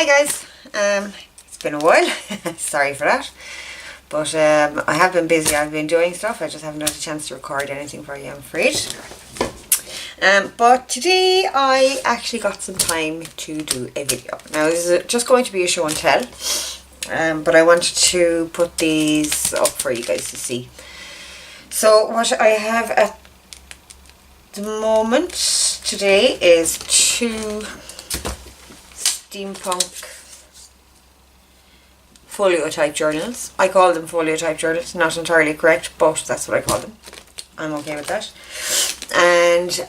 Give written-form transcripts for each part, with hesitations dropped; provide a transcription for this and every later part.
Hi guys, it's been a while, sorry for that, but I have been busy. I've been doing stuff, I just haven't had a chance to record anything for you, I'm afraid. But today I actually got some time to do a video. Now this is just going to be a show and tell, but I wanted to put these up for you guys to see. So what I have at the moment today is two Steampunk Folio type journals. I call them folio type journals, not entirely correct, but that's what I call them. I'm okay with that. And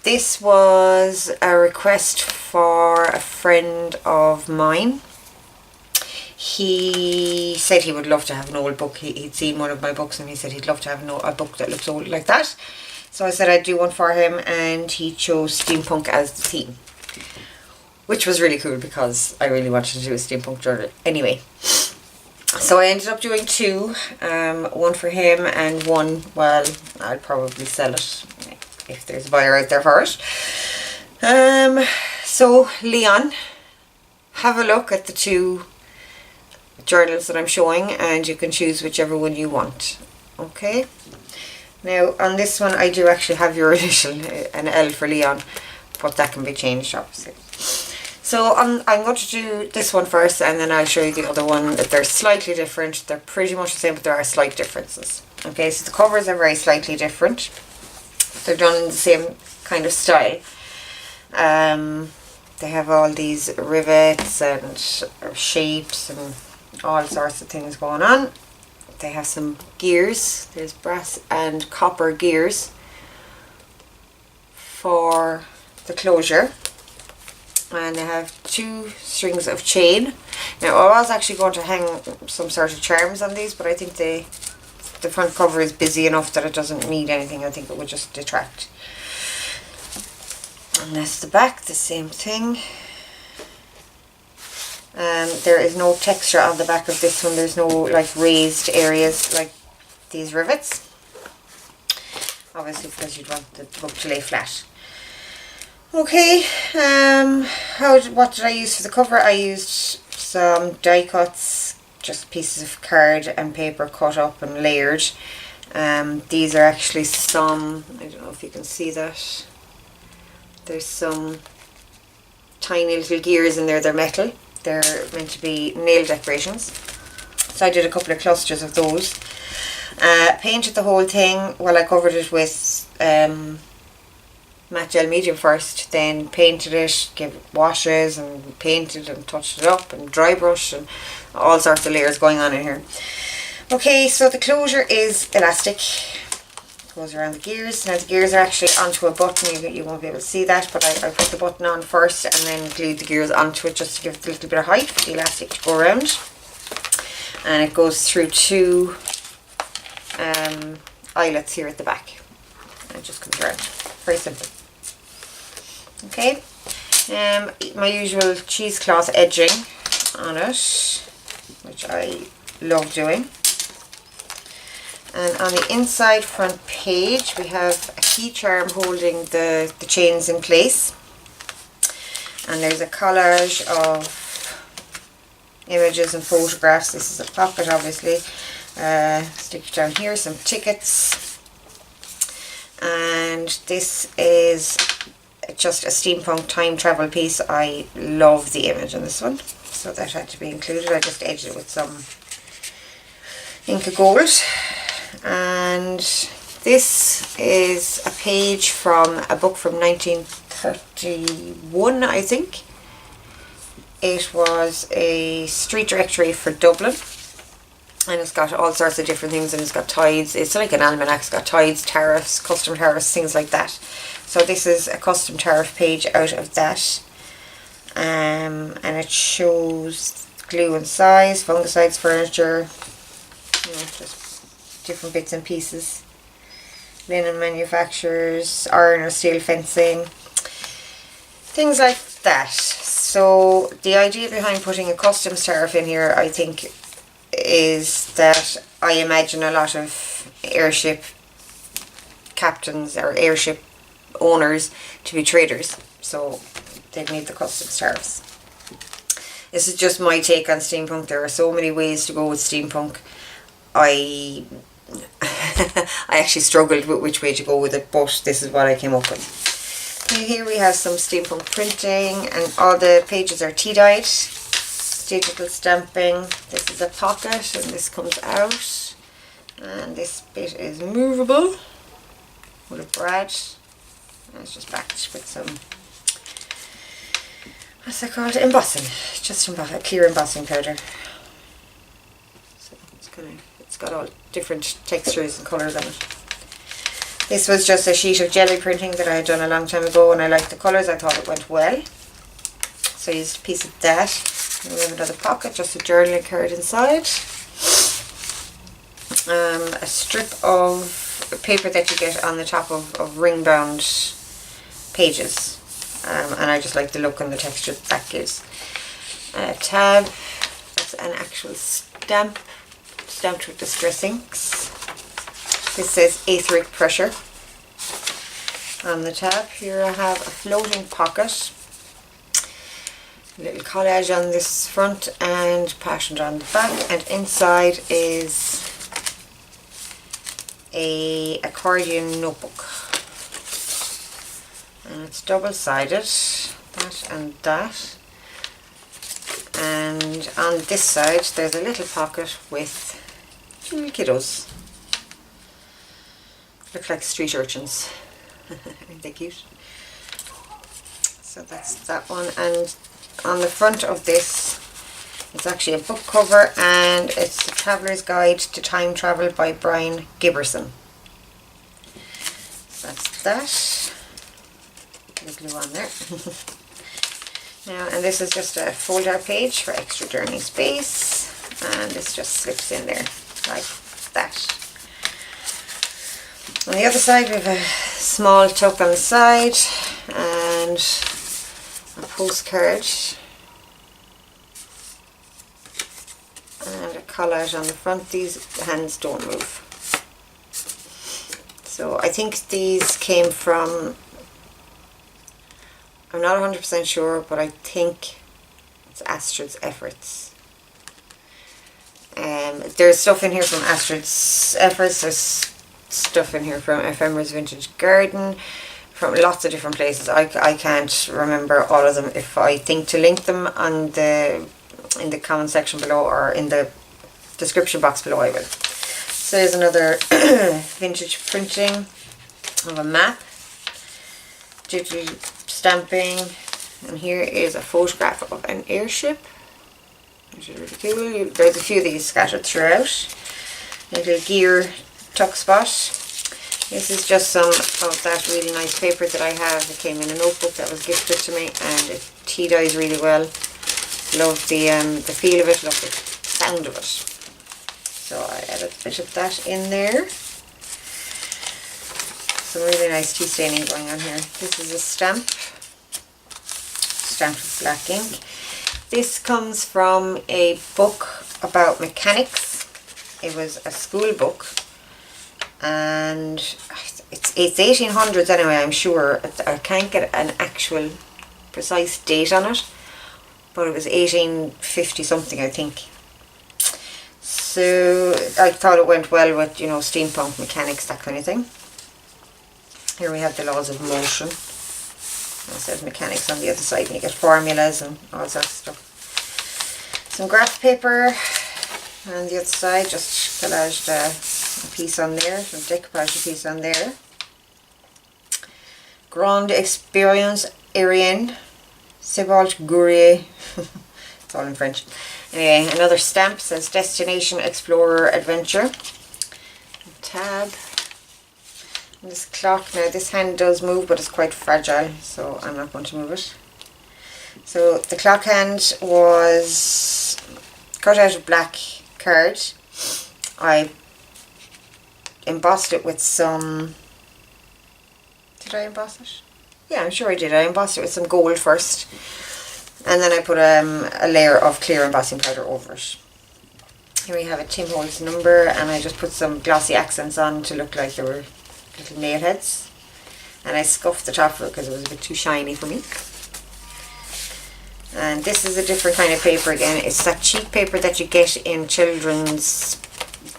this was a request for a friend of mine. He said he would love to have an old book. He'd seen one of my books and he said he'd love to have a book that looks old like that. So I said I'd do one for him, and he chose steampunk as the theme, which was really cool because I really wanted to do a steampunk journal anyway. So I ended up doing two, one for him and one, well, I'd probably sell it if there's a buyer out there for it. So Leon, have a look at the two journals that I'm showing and you can choose whichever one you want. Okay, now on this one I do actually have your initial, an L for Leon, but that can be changed obviously. So I'm going to do this one first and then I'll show you the other one. They're slightly different. They're pretty much the same, but there are slight differences. Okay, so the covers are very slightly different. They're done in the same kind of style. They have all these rivets and shapes and all sorts of things going on. They have some gears. There's brass and copper gears for the closure. And they have two strings of chain. Now I was actually going to hang some sort of charms on these, but I think the front cover is busy enough that it doesn't need anything. I think it would just detract. And that's the back, the same thing. There is no texture on the back of this one. There's no like raised areas like these rivets. Obviously because you'd want the book to lay flat. Okay, what did I use for the cover? I used some die cuts, just pieces of card and paper cut up and layered. These are actually some, I don't know if you can see that, there's some tiny little gears in there. They're metal, they're meant to be nail decorations, so I did a couple of clusters of those. Painted the whole thing. Well, I covered it with matte gel medium first, then painted it, gave it washes and painted and touched it up and dry brush and all sorts of layers going on in here. Okay, so the closure is elastic, goes around the gears. Now the gears are actually onto a button. You won't be able to see that, but I put the button on first and then glued the gears onto it just to give it a little bit of height for the elastic to go around. And it goes through two eyelets here at the back and it just comes around. Very simple. Okay, my usual cheesecloth edging on it, which I love doing. And on the inside front page we have a key charm holding the chains in place. And there's a collage of images and photographs. This is a pocket obviously. Stick down here some tickets. And this is just a steampunk time travel piece. I love the image on this one, so that had to be included. I just edged it with some Inca Gold. And this is a page from a book from 1931, I think. It was a street directory for Dublin. And it's got all sorts of different things, and it's got tides. It's like an almanac. It's got tides, tariffs, custom tariffs, things like that. So this is a custom tariff page out of that. And it shows glue and size, fungicides, furniture, just different bits and pieces. Linen manufacturers, iron or steel fencing, things like that. So the idea behind putting a customs tariff in here, I think, is that I imagine a lot of airship captains or airship owners to be traders, so they'd need the customs tariffs. This is just my take on steampunk. There are so many ways to go with steampunk. I I actually struggled with which way to go with it, but this is what I came up with. And here we have some steampunk printing, and all the pages are tea-dyed. Digital stamping. This is a pocket, and this comes out. And this bit is movable with a brad. And it's just backed with some, what's that called? Embossing. Just clear embossing powder. So it's got all different textures and colours on it. This was just a sheet of jelly printing that I had done a long time ago, and I liked the colours. I thought it went well. So I used a piece of that. And we have another pocket, just a journaling card inside. A strip of paper that you get on the top of ring-bound pages. And I just like the look and the texture that gives. A tab, that's an actual stamp, stamped with distress inks. This says etheric pressure on the tab. Here I have a floating pocket. A little collage on this front and patterned on the back, and inside is a accordion notebook, and it's double-sided, that and that. And on this side there's a little pocket with two kiddos. Look like street urchins. Aren't they cute? So that's that one. And on the front of this, it's actually a book cover, and it's The Traveller's Guide to Time Travel by Brian Gibberson. So that's that. Put the glue on there. Now, and this is just a fold-out page for extra journey space, and this just slips in there like that. On the other side we have a small tuck on the side and a postcard and a collage on the front. These hands don't move. So I think these came from, I'm not 100% sure, but I think it's Astrid's efforts. There's stuff in here from Astrid's efforts, there's stuff in here from Ephemera's Vintage Garden, from lots of different places. I can't remember all of them. If I think to link them on in the comment section below or in the description box below, I will. So there's another vintage printing of a map, digital stamping, and here is a photograph of an airship, which is really cool. There's a few of these scattered throughout. Little gear tuck spot. This is just some of that really nice paper that I have. It came in a notebook that was gifted to me, and it tea dyes really well. Love the feel of it, love the sound of it. So I added a bit of that in there. Some really nice tea staining going on here. This is a stamp, stamped with black ink. This comes from a book about mechanics. It was a school book, and it's 1800s anyway, I'm sure. I can't get an actual precise date on it, but it was 1850 something, I think. So I thought it went well with, you know, steampunk mechanics, that kind of thing. Here we have the laws of motion. It says mechanics on the other side, and you get formulas and all sorts of stuff. Some graph paper on the other side, just collaged a piece on there, some decoupage a piece on there. Grande Experience Arienne, Sebald Gourier. It's all in French. Anyway, another stamp says Destination Explorer Adventure. A tab. And this clock, now this hand does move, but it's quite fragile, so I'm not going to move it. So the clock hand was cut out of black card. I embossed it with some, did I emboss it? Yeah, I'm sure I did. I embossed it with some gold first, and then I put a layer of clear embossing powder over it. Here we have a Tim Holtz number, and I just put some glossy accents on to look like they were little nail heads, and I scuffed the top of it because it was a bit too shiny for me. And this is a different kind of paper again. It's that cheap paper that you get in children's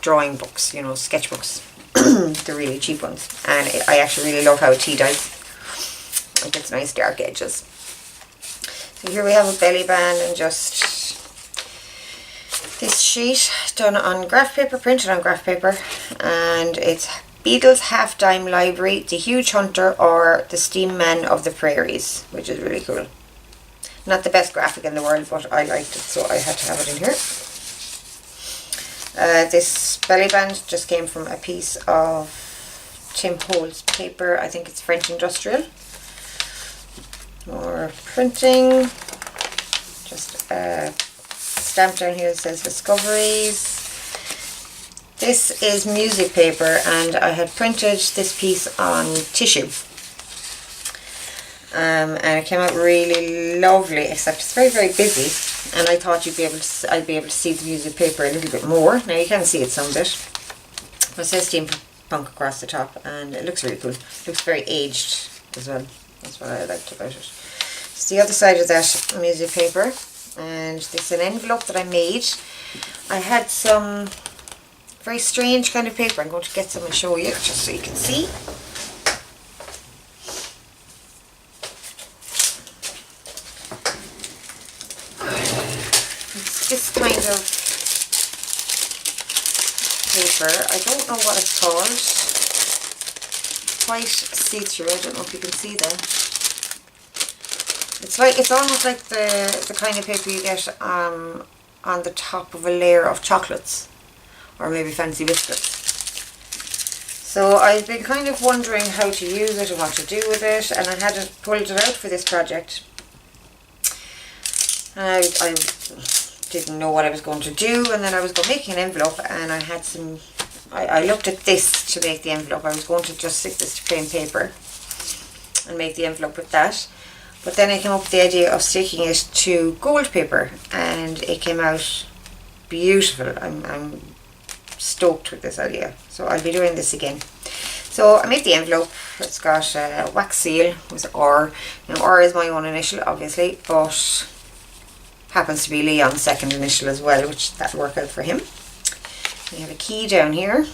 drawing books, you know, sketchbooks. The really cheap ones. And I actually really love how it tea-dyes. It gets nice dark edges. So here we have a belly band and just this sheet done on graph paper, printed on graph paper. And it's Beadle's Half Dime Library, The Huge Hunter, or The Steam Men of the Prairies, which is really cool. Not the best graphic in the world, but I liked it, so I had to have it in here. This belly band just came from a piece of Tim Holt's paper. I think it's French Industrial. More printing. Just a stamp down here that says Discoveries. This is music paper, and I had printed this piece on tissue. And it came out really lovely, except it's very, very busy. And I thought I'd be able to see the music paper a little bit more. Now you can see it some bit. But it says Steampunk across the top, and it looks really cool. It looks very aged as well. That's what I liked about it. It's the other side of that music paper, and this is an envelope that I made. I had some very strange kind of paper. I'm going to get some and show you, just so you can see. This kind of paper, I don't know what it's called. Quite see-through. I don't know if you can see that. It's almost like the kind of paper you get on the top of a layer of chocolates, or maybe fancy biscuits. So I've been kind of wondering how to use it and what to do with it, and I had pulled it out for this project. And I didn't know what I was going to do, and then I was going to make an envelope, and I had some, I looked at this to make the envelope. I was going to just stick this to plain paper and make the envelope with that, but then I came up with the idea of sticking it to gold paper, and it came out beautiful. I'm stoked with this idea, so I'll be doing this again. So I made the envelope. It's got a wax seal with R. Now R is my own initial, obviously, but happens to be Leon's second initial as well, which that'll work out for him. We have a key down here,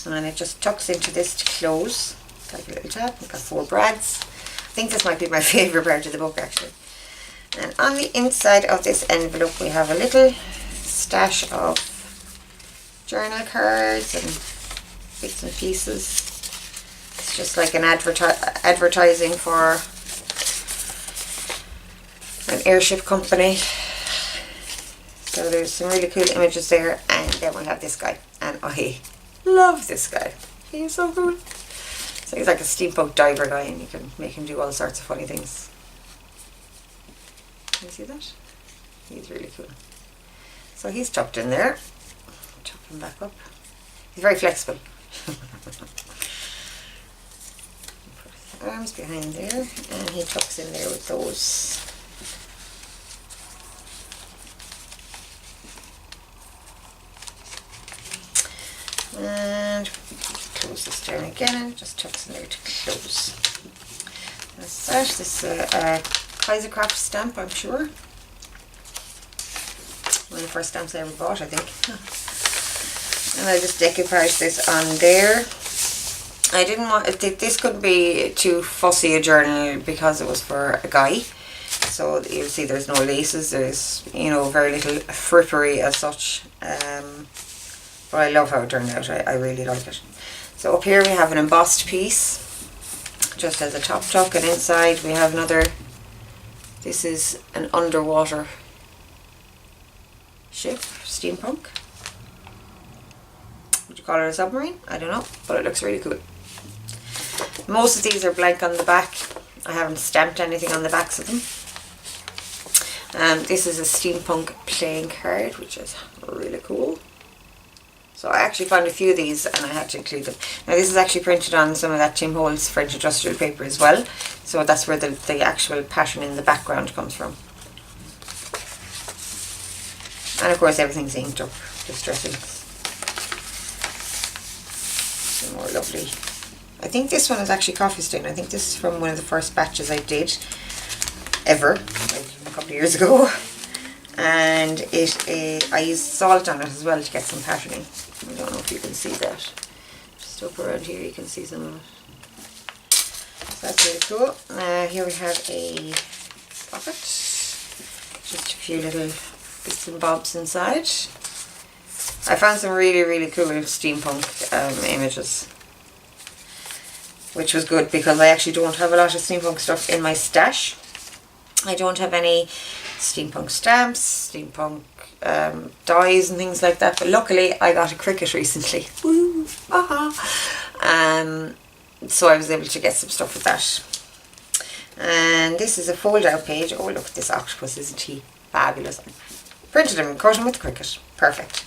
and it just tucks into this to close. It's like a little tab. We've got 4 brads. I think this might be my favourite part of the book, actually. And on the inside of this envelope we have a little stash of journal cards and bits and pieces. It's just like an advertising for an airship company. So there's some really cool images there, and then we have this guy, and I love this guy. He's so cool. So he's like a steampunk diver guy, and you can make him do all sorts of funny things. Can you see that? He's really cool. So he's tucked in there. Tuck him back up. He's very flexible. Put his arms behind there, and he tucks in there with those. And close this down again, and just tucks in there to close. That's that. This is a Kaisercraft stamp, I'm sure. One of the first stamps I ever bought, I think. And I just decoupage this on there. I didn't want this couldn't be too fussy a journal because it was for a guy. So you'll see there's no laces. There's, you know, very little frippery as such. But I love how it turned out. I really like it. So up here we have an embossed piece, just as a top tuck, and inside we have another. This is an underwater ship, steampunk. Would you call it a submarine? I don't know, but it looks really cool. Most of these are blank on the back. I haven't stamped anything on the backs of them. This is a steampunk playing card, which is really cool. So I actually found a few of these and I had to include them. Now this is actually printed on some of that Tim Holt's French industrial paper as well. So that's where the actual pattern in the background comes from. And of course everything's inked up, distressing. Some more lovely. I think this one is actually coffee stain. I think this is from one of the first batches I did. ever, like a couple of years ago. And I used salt on it as well to get some patterning. I don't know if you can see that. Just up around here you can see some of it. So that's really cool. Here we have a pocket. Just a few little bits and bobs inside. I found some really, really cool steampunk images, which was good because I actually don't have a lot of steampunk stuff in my stash. I don't have any steampunk stamps, steampunk dies and things like that, but luckily I got a cricket recently. Woo! So I was able to get some stuff with that. And this is a fold out page. Oh, look at this octopus, isn't he fabulous? I printed him and cut him with cricket. Perfect.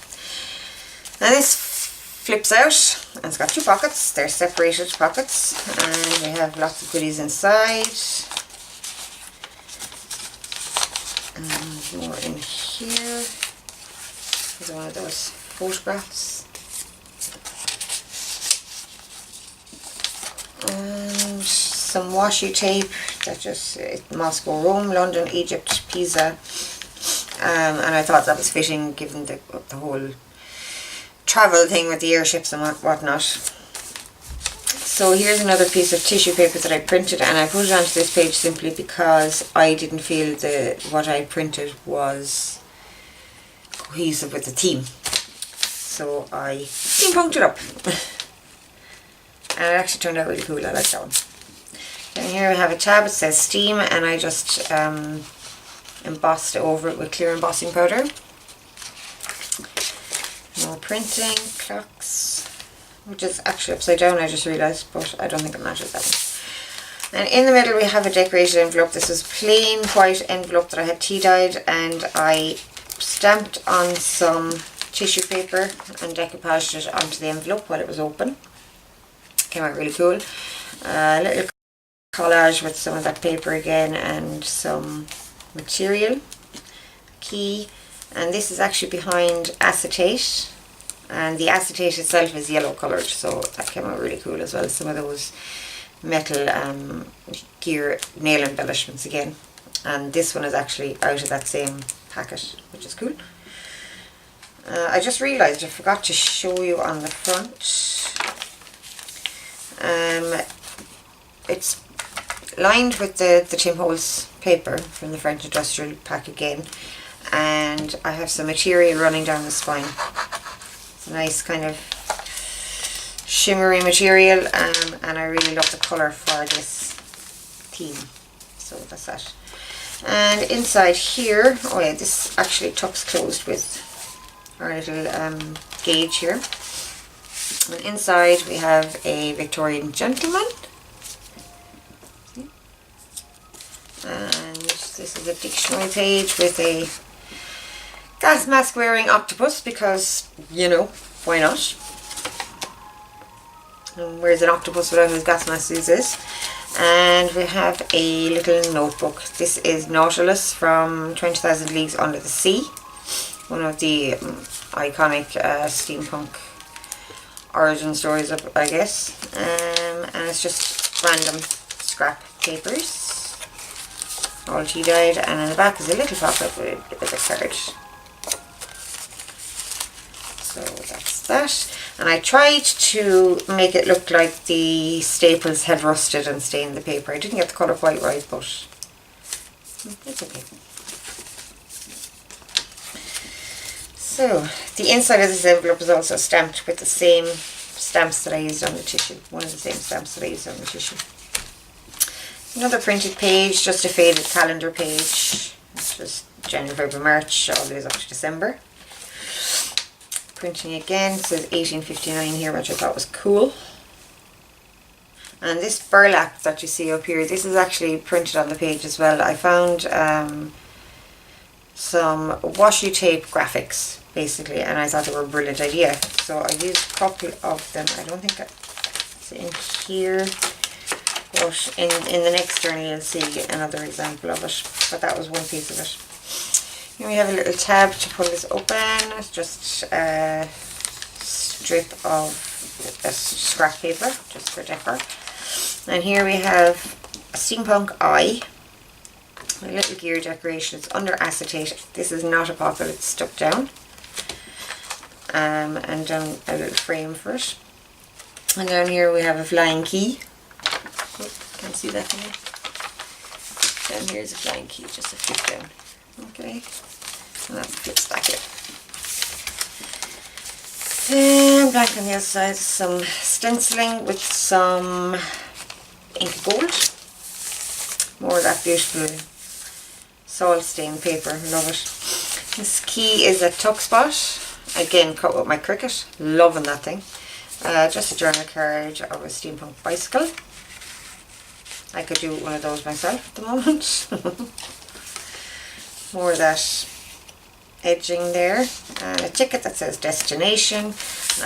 Now this flips out and it's got two pockets. They're separated pockets and we have lots of goodies inside. And more in here. There's one of those photographs. And some washi tape that just Moscow, Rome, London, Egypt, Pisa. And I thought that was fitting given the whole travel thing with the airships and whatnot. So here's another piece of tissue paper that I printed, and I put it onto this page simply because I didn't feel what I printed was cohesive with the theme. So I steampunked it up. And it actually turned out really cool. I like that one. And here we have a tab. It says Steam, and I just embossed over it with clear embossing powder. More printing, clocks, which is actually upside down, I just realised, but I don't think it matters that much. And in the middle we have a decorated envelope. This is plain white envelope that I had tea dyed, and I stamped on some tissue paper and decoupaged it onto the envelope while it was open. Came out really cool. A little collage with some of that paper again and some material, key, and this is actually behind acetate, and the acetate itself is yellow coloured, so that came out really cool as well. Some of those metal gear nail embellishments again, and this one is actually out of that same packet, which is cool. I just realised I forgot to show you on the front. It's lined with the Tim Holtz paper from the French industrial pack again, and I have some material running down the spine. It's a nice kind of shimmery material, and I really love the colour for this theme, so that's that. And inside here, oh yeah, this actually tucks closed with our little gauge here. And inside we have a Victorian gentleman, and this is a dictionary page with a gas mask wearing octopus because, you know, why not? And where's an octopus without his gas mask these days? And we have a little notebook. This is Nautilus from 20,000 Leagues Under the Sea, one of the iconic steampunk origin stories, I guess. And it's just random scrap papers, all tea dyed, and in the back is a little pocket with a card. So that's that. And I tried to make it look like the staples had rusted and stained the paper. I didn't get the colour quite right, but it's okay. So the inside of this envelope is also stamped with the same stamps that I used on the tissue. One of the same stamps that I used on the tissue. Another printed page, just a faded calendar page. It's just January, February, March, all the way up to December. Printing again, it says 1859 here, which I thought was cool. And this burlap that you see up here, this is actually printed on the page as well. I found some washi tape graphics, basically, and I thought they were a brilliant idea. So I used a couple of them. I don't think it's in here, but in the next journey you'll see another example of it. But that was one piece of it. Here we have a little tab to pull this open. It's just a strip of scrap paper, just for decor. And here we have a steampunk eye. My little gear decoration is under acetate. This is not a pocket, it's stuck down. And down a little frame for it. And down here we have a flying key. Oh, can't see that from here. Down here is a flying key, just a flip down. Okay, and that flips back in. Then blank on the other side, some stenciling with some ink gold. More of that beautiful salt stain paper, love it. This key is a tuck spot. Again, cut with my Cricut, loving that thing. Just a journal card of a steampunk bicycle. I could do one of those myself at the moment. More of that edging there. And a ticket that says destination.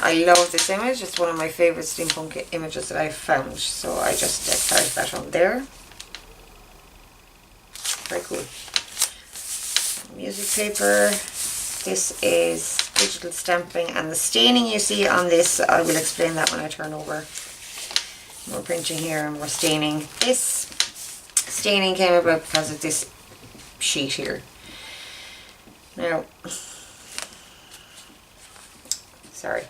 I love this image, it's one of my favourite steampunk images that I've found. So I just decorated that on there. Very cool. Music paper. This is digital stamping, and the staining you see on this, I will explain that when I turn over. More printing here and more staining. This staining came about because of this sheet here. Now, sorry.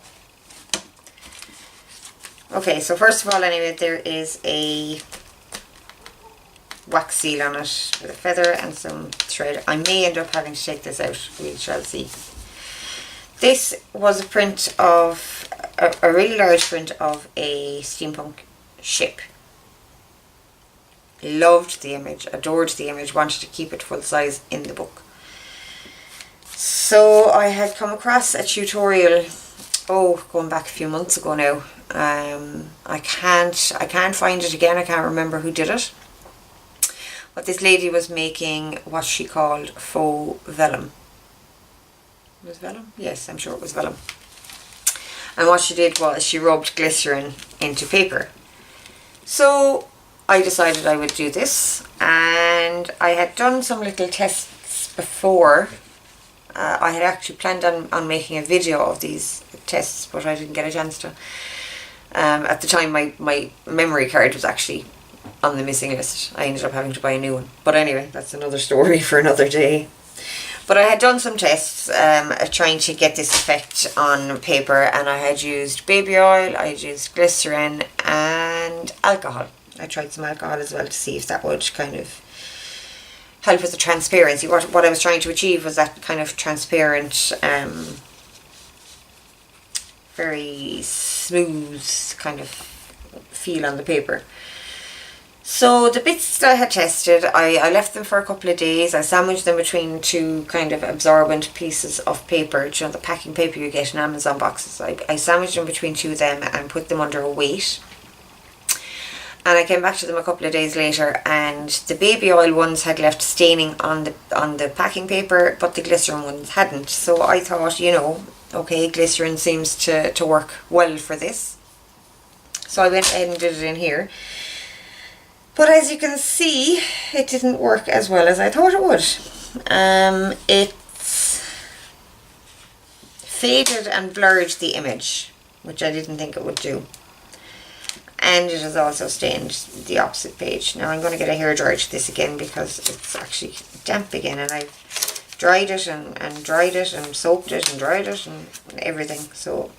Okay, so first of all, anyway, there is a wax seal on it with a feather and some thread. I may end up having to take this out, we shall see. This was a print of, a really large print of a steampunk ship. Loved the image, adored the image, wanted to keep it full size in the book. So I had come across a tutorial, going back a few months ago now. I can't find it again, I can't remember who did it. But this lady was making what she called faux vellum. Was it vellum? Yes, I'm sure it was vellum. And what she did was she rubbed glycerin into paper. So I decided I would do this, and I had done some little tests before. I had actually planned on making a video of these tests, but I didn't get a chance to. At the time my memory card was actually on the missing list. I ended up having to buy a new one. But anyway, that's another story for another day. But I had done some tests trying to get this effect on paper, and I had used baby oil, I had used glycerin and alcohol. I tried some alcohol as well to see if that would kind of help with the transparency. What I was trying to achieve was that kind of transparent, very smooth kind of feel on the paper. So the bits that I had tested, I left them for a couple of days. I sandwiched them between two kind of absorbent pieces of paper, you know, the packing paper you get in Amazon boxes. I sandwiched them between two of them and put them under a weight. And I came back to them a couple of days later, and the baby oil ones had left staining on the packing paper, but the glycerin ones hadn't. So I thought, you know, okay, glycerin seems to work well for this. So I went ahead and did it in here. But as you can see, it didn't work as well as I thought it would. It's faded and blurred the image, which I didn't think it would do. And it has also stained the opposite page. Now I'm going to get a hairdryer to this again because it's actually damp again, and I've dried it and dried it and soaked it and dried it and everything. So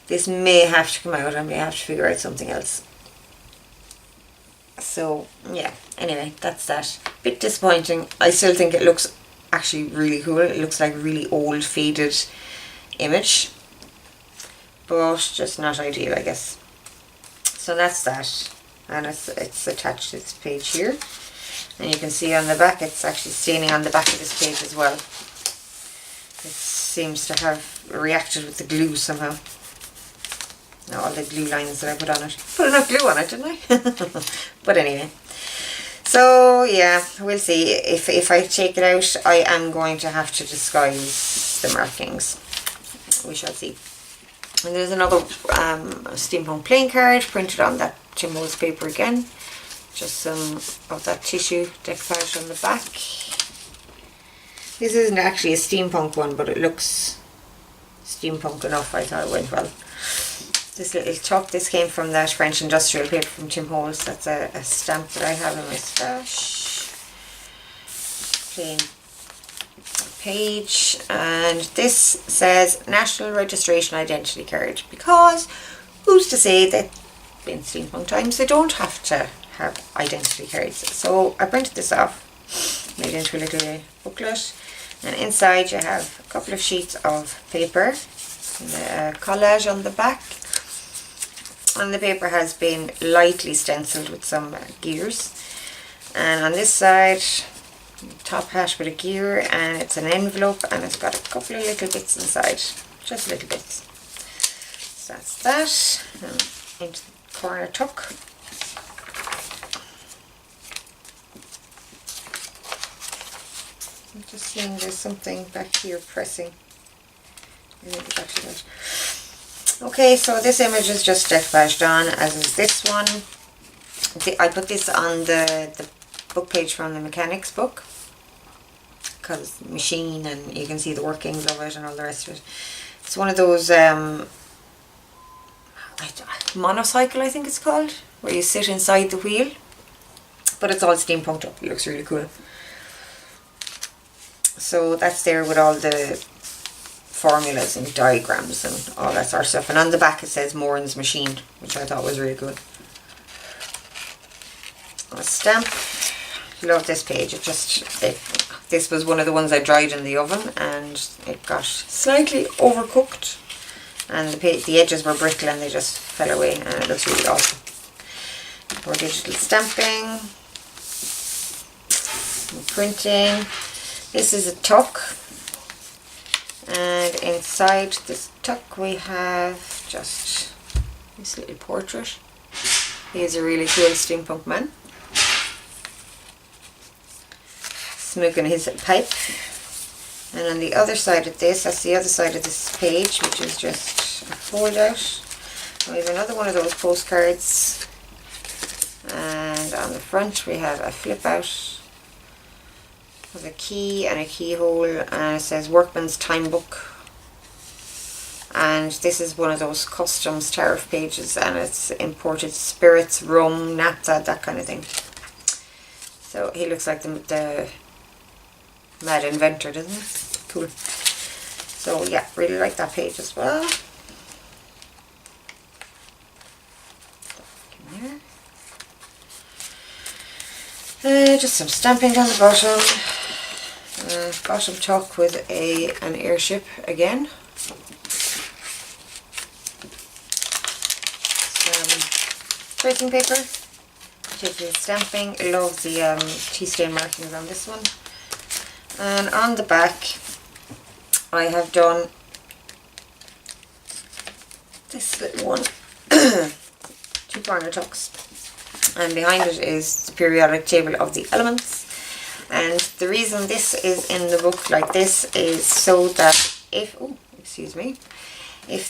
this may have to come out. I may have to figure out something else. So yeah, anyway, that's that. Bit disappointing. I still think it looks actually really cool. It looks like a really old faded image, but just not ideal, I guess. So that's that, and it's attached to this page here, and you can see on the back it's actually staining on the back of this page as well. It seems to have reacted with the glue somehow. All the glue lines that I put on it. Put enough glue on it, didn't I? But anyway. So yeah, we'll see. If I take it out, I am going to have to disguise the markings. We shall see. And there's another steampunk playing card printed on that Tim Holtz paper again. Just some of that tissue decoupage on the back. This isn't actually a steampunk one, but it looks steampunk enough. I thought it went well. This little tuck, this came from that French industrial paper from Tim Holtz. That's a stamp that I have in my stash. plain page, and this says National Registration Identity Card, because who's to say that in steampunk times they don't have to have identity cards. So I printed this off, made into a little booklet, and inside you have a couple of sheets of paper and a collage on the back, and the paper has been lightly stenciled with some gears, and on this side top hat with a gear, and it's an envelope, and it's got a couple of little bits inside, just little bits. So that's that. And into the corner tuck. I'm just seeing there's something back here pressing. Okay, so this image is just decoupaged on, as is this one. I put this on the book page from the mechanics book, because machine, and you can see the workings of it and all the rest of it. It's one of those monocycle, I think it's called, where you sit inside the wheel, but it's all steampunked up. It looks really cool. So that's there with all the formulas and diagrams and all that sort of stuff, and on the back it says Moran's Machine, which I thought was really good. A stamp. Love this page. This was one of the ones I dried in the oven, and it got slightly overcooked, and the edges were brittle and they just fell away, and it looks really awesome. More digital stamping, and printing. This is a tuck, and inside this tuck we have just this little portrait. He's a really cool steampunk man, smoking his pipe. And on the other side of this, that's the other side of this page, which is just a fold out. We have another one of those postcards, and on the front we have a flip out with a key and a keyhole, and it says Workman's Time Book. And this is one of those customs tariff pages, and it's imported spirits, rum, naphtha, that kind of thing. So he looks like the mad inventor, doesn't he? Cool. So yeah, really like that page as well. Just some stamping down the bottom. Bottom tuck with an airship again. Some tracing paper, particularly stamping. I love the tea stain markings on this one. And on the back I have done this little one, 2 corner tucks, and behind it is the periodic table of the elements. And the reason this is in the book like this is so that if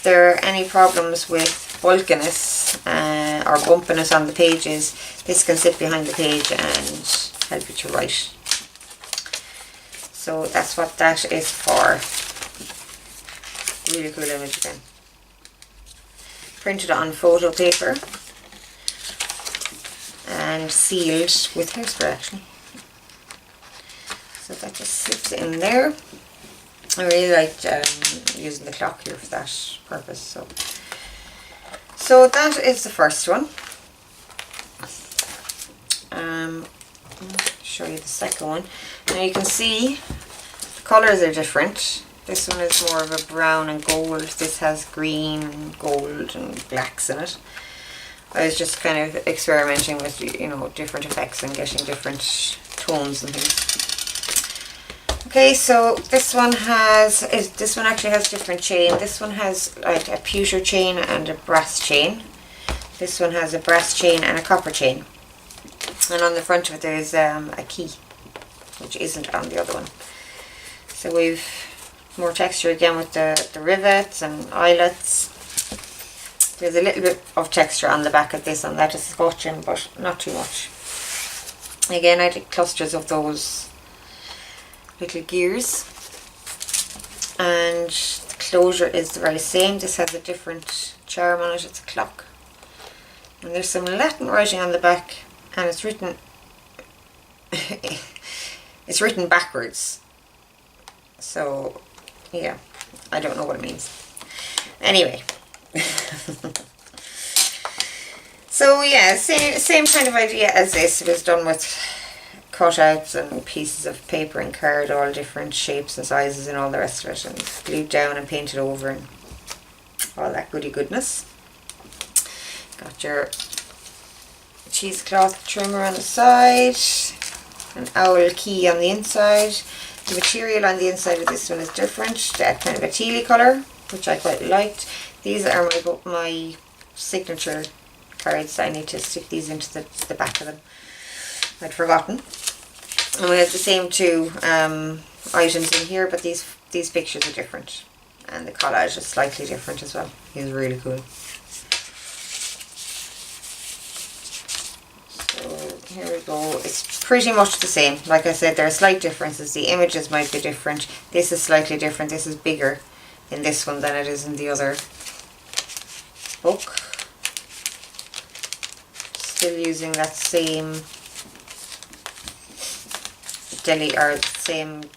there are any problems with bulkiness or bumpiness on the pages, this can sit behind the page and help you to write. So that's what that is for. Really cool image again. Printed on photo paper and sealed with hairspray actually. So that just slips in there. I really liked using the clock here for that purpose. So that is the first one. I'll show you the second one. Now you can see the colours are different. This one is more of a brown and gold. This has green and gold and blacks in it. I was just kind of experimenting with, you know, different effects and getting different tones and things. Okay, so this one actually has different chain. This one has like a pewter chain and a brass chain. This one has a brass chain and a copper chain. And on the front of it there's a key, which isn't on the other one. So we've more texture again with the rivets and eyelets. There's a little bit of texture on the back of this, and that is scotching, but not too much. Again, I did clusters of those little gears, and the closure is the very same. This has a different charm on it. It's a clock, and there's some Latin writing on the back, and it's written It's written backwards. So, yeah, I don't know what it means. Anyway. So, yeah, same kind of idea as this. It was done with cutouts and pieces of paper and card, all different shapes and sizes and all the rest of it, and glued down and painted over and all that goody goodness. Got your cheesecloth trimmer on the side, an owl key on the inside. The material on the inside of this one is different, that kind of a tealy colour, which I quite liked. These are my signature cards. I need to stick these into the back of them. I'd forgotten. And we have the same two items in here, but these pictures are different. And the collage is slightly different as well. It's really cool. So here we go. It's pretty much the same. Like I said, there are slight differences. The images might be different. This is slightly different. This is bigger in this one than it is in the other book. Still using that same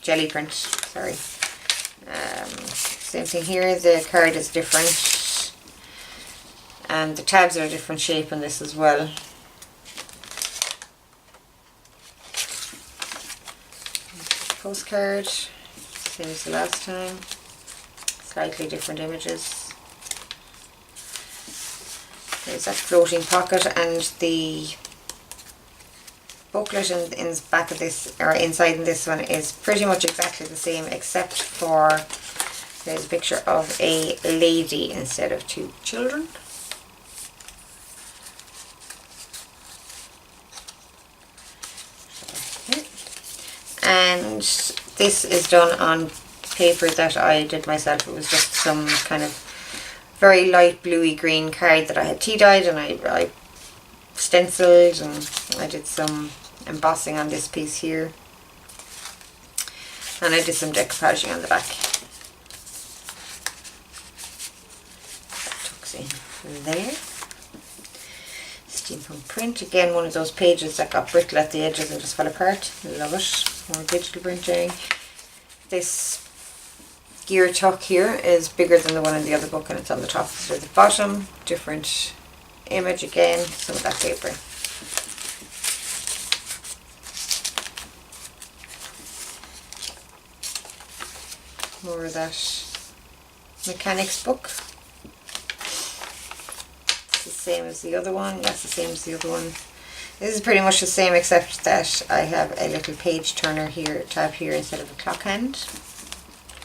jelly print, sorry. Same thing here, the card is different and the tabs are a different shape in this as well. Postcard, same as the last time, slightly different images. There's that floating pocket, and the booklet in the back of this, or inside in this one, is pretty much exactly the same, except for there's a picture of a lady instead of two children. And this is done on paper that I did myself. It was just some kind of very light bluey green card that I had tea dyed, and I stenciled, and I did some embossing on this piece here, and I did some decoupaging on the back. That tucks in there. Steampunk print, again one of those pages that got brittle at the edges and just fell apart. Love it. More digital printing. This gear tuck here is bigger than the one in the other book, and it's on the top instead of the bottom. Different image again, some of that paper. More of that mechanics book. It's the same as the other one. That's the same as the other one. This is pretty much the same, except that I have a little page turner here, tab here, instead of a clock hand.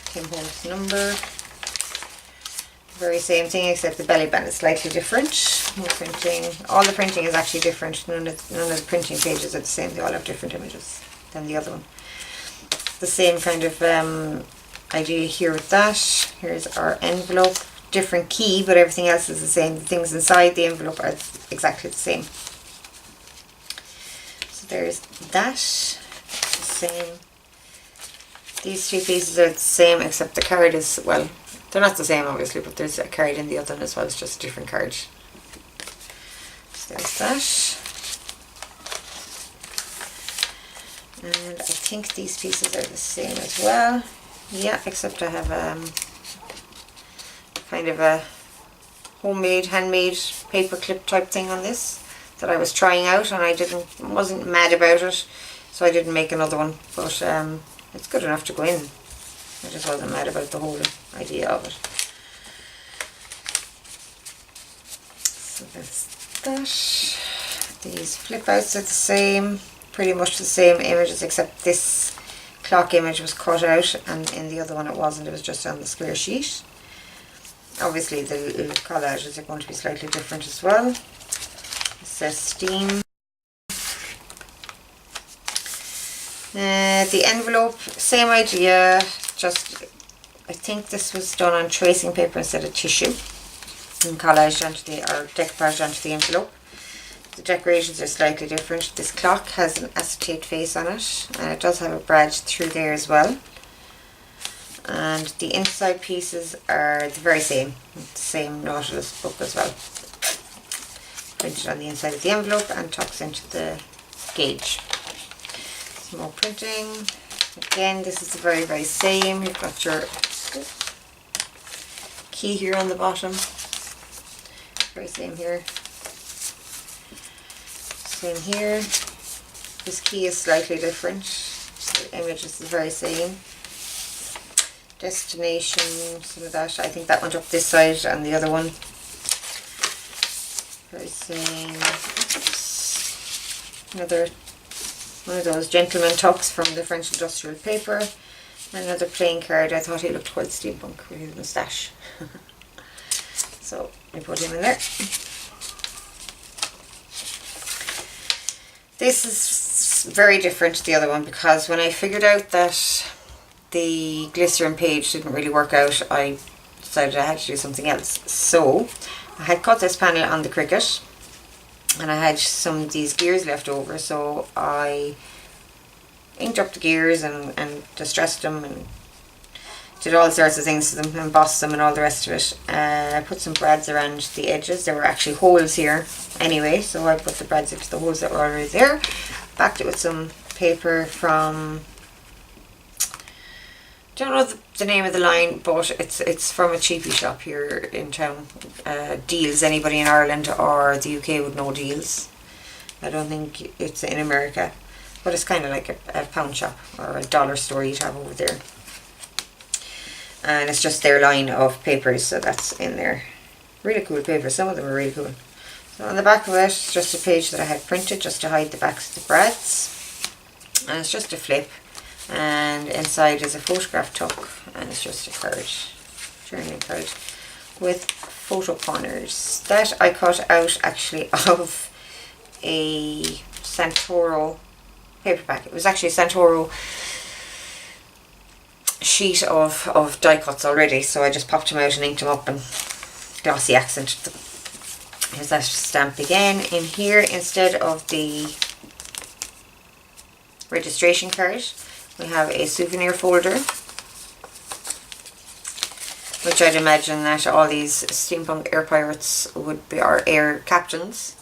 Tim Holmes number. Very same thing, except the belly band is slightly different. More printing. All the printing is actually different. None of the printing pages are the same. They all have different images than the other one. The same kind of idea here with that. Here's our envelope. Different key, but everything else is the same. The things inside the envelope are exactly the same. So there's that. It's the same. These three pieces are the same, except the card is, well, they're not the same obviously, but there's a card in the other one as well. It's just a different card. So there's that. And I think these pieces are the same as well. Yeah, except I have kind of a homemade, handmade paper clip type thing on this that I was trying out, and I wasn't mad about it, so I didn't make another one. But it's good enough to go in. I just wasn't mad about the whole idea of it. So that's that. These flip outs are the same, pretty much the same images, except this clock image was cut out, and in the other one it wasn't. It was just on the square sheet. Obviously the collages are going to be slightly different as well. It says Steam. The envelope, same idea, just I think this was done on tracing paper instead of tissue, and collaged onto the, or decoupaged onto the envelope. The decorations are slightly different. This clock has an acetate face on it, and it does have a badge through there as well. And the inside pieces are the very same, the same Nautilus book as well. Printed on the inside of the envelope and tucks into the gauge. more printing. Again, this is the very, very same. You've got your key here on the bottom. Very same here. Same here. This key is slightly different. The image is the very same. Destination, some of that. I think that went up this side and the other one. Very same. Another one of those gentleman tucks from the French industrial paper. Another playing card. I thought he looked quite steampunk with his moustache. So I put him in there. This is very different to the other one because when I figured out that the glycerin page didn't really work out, I decided I had to do something else. So I had cut this panel on the Cricut and I had some of these gears left over, so I inked up the gears and distressed them and did all sorts of things to them, embossed them and all the rest of it. I put some brads around the edges. There were actually holes here anyway, so I put the brads into the holes that were already there. Backed it with some paper from, I don't know the name of the line, but it's from a cheapy shop here in town. Deals. Anybody in Ireland or the UK would know Deals. I don't think it's in America, but it's kind of like a pound shop or a dollar store you'd have over there. And it's just their line of papers, so that's in there. Really cool paper. Some of them are really cool. So on the back of it, it's just a page that I had printed just to hide the backs of the brads, and it's just a flip. And inside is a photograph tuck, and it's just a card, journaling card with photo corners that I cut out actually of a Santoro paperback. It was actually a Santoro sheet of die cuts already, so I just popped them out and inked them up and glossy accented them. Here's that stamp again. In here, instead of the registration card, we have a souvenir folder, which I'd imagine that all these steampunk air pirates would be, or air captains.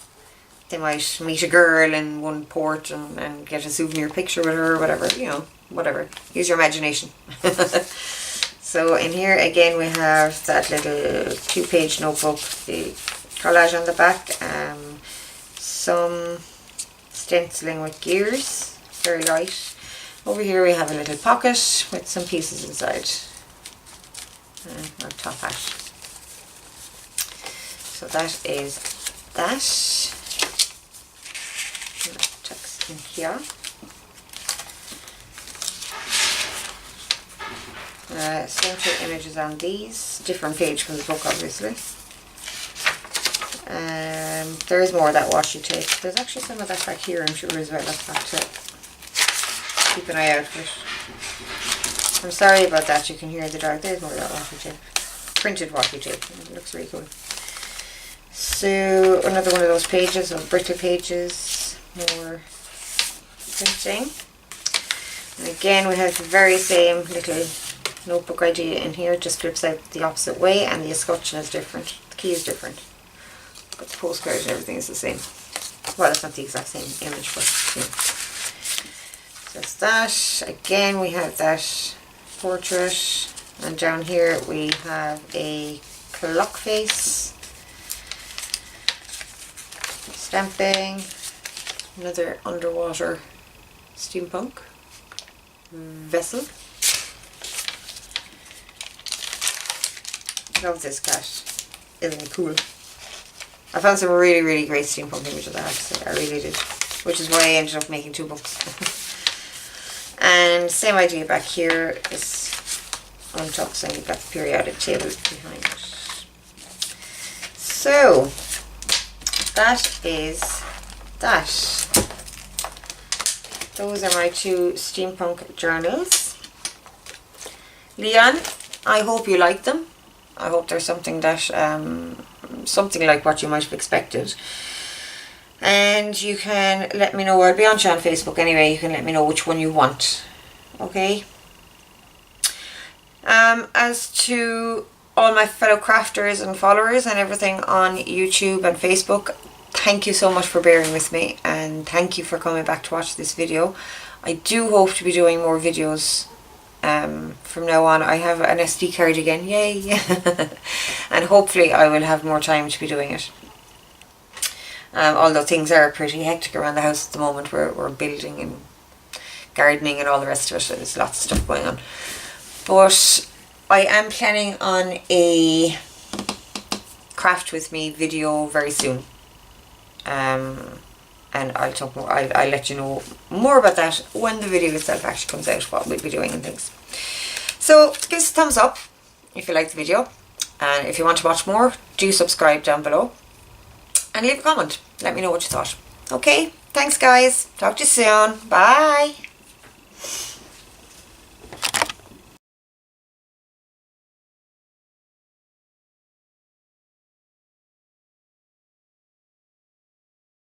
They might meet a girl in one port and get a souvenir picture with her or whatever, you know, whatever. Use your imagination. So in here again we have that little 2-page notebook, the collage on the back, some stenciling with gears, very light. Over here we have a little pocket with some pieces inside. Our top hat. So that is that. Text in here. Same two images on these. Different page from the book, obviously. There is more of that washi tape. There's actually some of that back here, I'm sure, as well. That's back to keep an eye out for it. I'm sorry about that, you can hear the dark. There's more of that washi tape. Printed washi tape. It looks really cool. So, another one of those pages, of brittle pages. More printing. And again, we have the very same little notebook idea in here. It just flips out the opposite way, and the escutcheon is different. The key is different. But the postcard and everything is the same. Well, it's not the exact same image, but you know. So that's that. Again, we have that portrait, and down here we have a clock face, stamping, another underwater steampunk vessel. I love this cat. Isn't it cool? I found some really, really great steampunk images, I have to say. I really did. Which is why I ended up making 2 books. And same idea back here. This untucks and you've got the periodic table behind it. So, that is that. Those are my 2 steampunk journals. Leon, I hope you like them. I hope there's something that, something like what you might have expected. And you can let me know. I'll be on Facebook anyway. You can let me know which one you want. Okay. As to all my fellow crafters and followers and everything on YouTube and Facebook, thank you so much for bearing with me, and thank you for coming back to watch this video. I do hope to be doing more videos from now on. I have an SD card again, yay! And hopefully I will have more time to be doing it. Although things are pretty hectic around the house at the moment. We're building and gardening and all the rest of it. There's lots of stuff going on. But I am planning on a craft with me video very soon. And I'll talk more. I'll let you know more about that when the video itself actually comes out, what we'll be doing and things. So give us a thumbs up if you like the video, and if you want to watch more, do subscribe down below and leave a comment. Let me know what you thought. Okay, thanks guys. Talk to you soon. Bye.